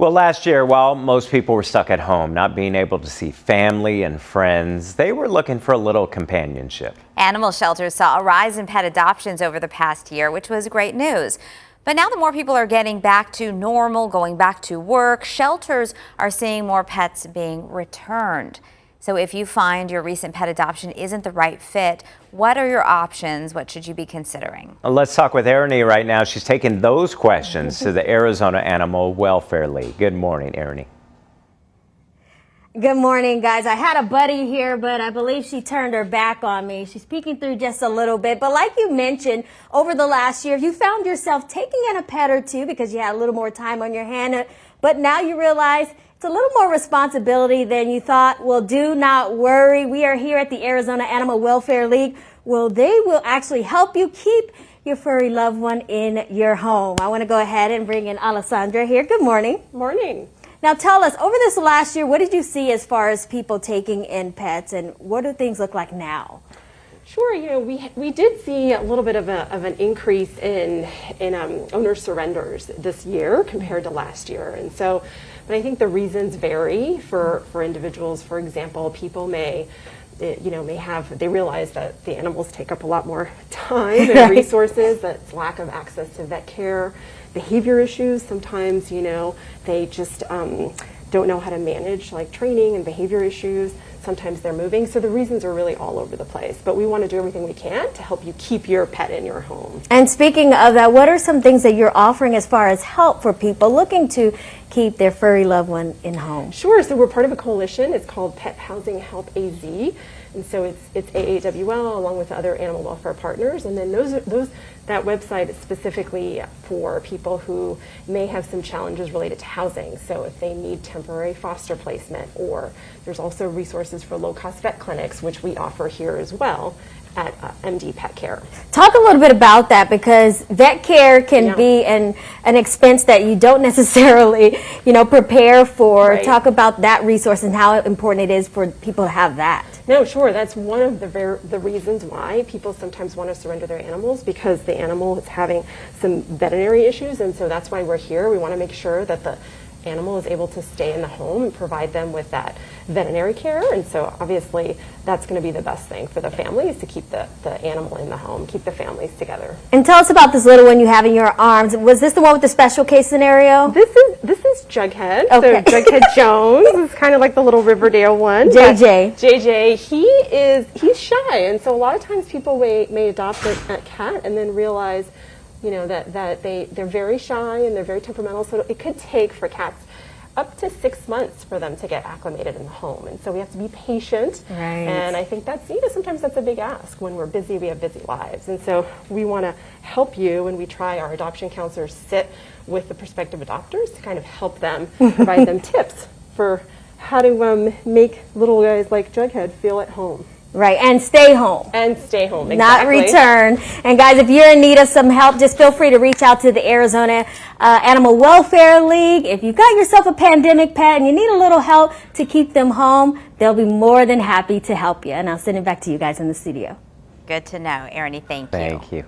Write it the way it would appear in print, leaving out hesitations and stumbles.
Well, last year, while most people were stuck at home, not being able to see family and friends, they were looking for a little companionship. Animal shelters saw a rise in pet adoptions over the past year, which was great news. But now that more people are getting back to normal, going back to work, shelters are seeing more pets being returned. So if you find your recent pet adoption isn't the right fit, what are your options? What should you be considering? Let's talk with Ernie right now. She's taking those questions to the Arizona Animal Welfare League. Good morning, Ernie. Good morning, guys. I had a buddy here, but I believe she turned her back on me. She's peeking through just a little bit. But like you mentioned, over the last year, you found yourself taking in a pet or two because you had a little more time on your hand. But now you realize it's a little more responsibility than you thought. Well, do not worry. We are here at the Arizona Animal Welfare League. Well, they will actually help you keep your furry loved one in your home. I want to go ahead and bring in Alessandra here. Good morning. Morning. Now tell us, over this last year, what did you see as far as people taking in pets, and what do things look like now? Sure, we did see a little bit of an increase in owner surrenders this year compared to last year, and so, but I think the reasons vary for individuals. For example, people may realize that the animals take up a lot more time and resources, that's lack of access to vet care, behavior issues. Sometimes, they just don't know how to manage like training and behavior issues. Sometimes they're moving. So the reasons are really all over the place. But we want to do everything we can to help you keep your pet in your home. And speaking of that, what are some things that you're offering as far as help for people looking to keep their furry loved one in home? Sure. So we're part of a coalition. It's called Pet Housing Help AZ. And so it's AAWL along with other animal welfare partners. And then that website is specifically for people who may have some challenges related to housing. So if they need temporary foster placement, or there's also resources for low-cost vet clinics, which we offer here as well at MD Pet Care. Talk a little bit about that, because vet care can be an expense that you don't necessarily, prepare for. Right. Talk about that resource and how important it is for people to have that. No, sure. That's one of the reasons why people sometimes want to surrender their animals, because the animal is having some veterinary issues, and so that's why we're here. We want to make sure that the animal is able to stay in the home and provide them with that veterinary care. And so obviously that's going to be the best thing for the family, is to keep the animal in the home, keep the families together. And tell us about this little one you have in your arms. Was this the one with the special case scenario? This is Jughead. Okay. So Jughead Jones is kind of like the little Riverdale one. JJ. JJ, he's shy, and so a lot of times people may adopt a cat and then realize that they're very shy and they're very temperamental, so it could take for cats up to 6 months for them to get acclimated in the home. And so we have to be patient. Right. And I think that's, sometimes that's a big ask. When we're busy, we have busy lives. And so we want to help you, and we try, our adoption counselors sit with the prospective adopters to kind of help them, provide them tips for how to make little guys like Jughead feel at home. Right, and stay home. And stay home, exactly. Not return. And guys, if you're in need of some help, just feel free to reach out to the Arizona Animal Welfare League. If you got yourself a pandemic pet and you need a little help to keep them home, they'll be more than happy to help you. And I'll send it back to you guys in the studio. Good to know. Ernie, thank you. Thank you.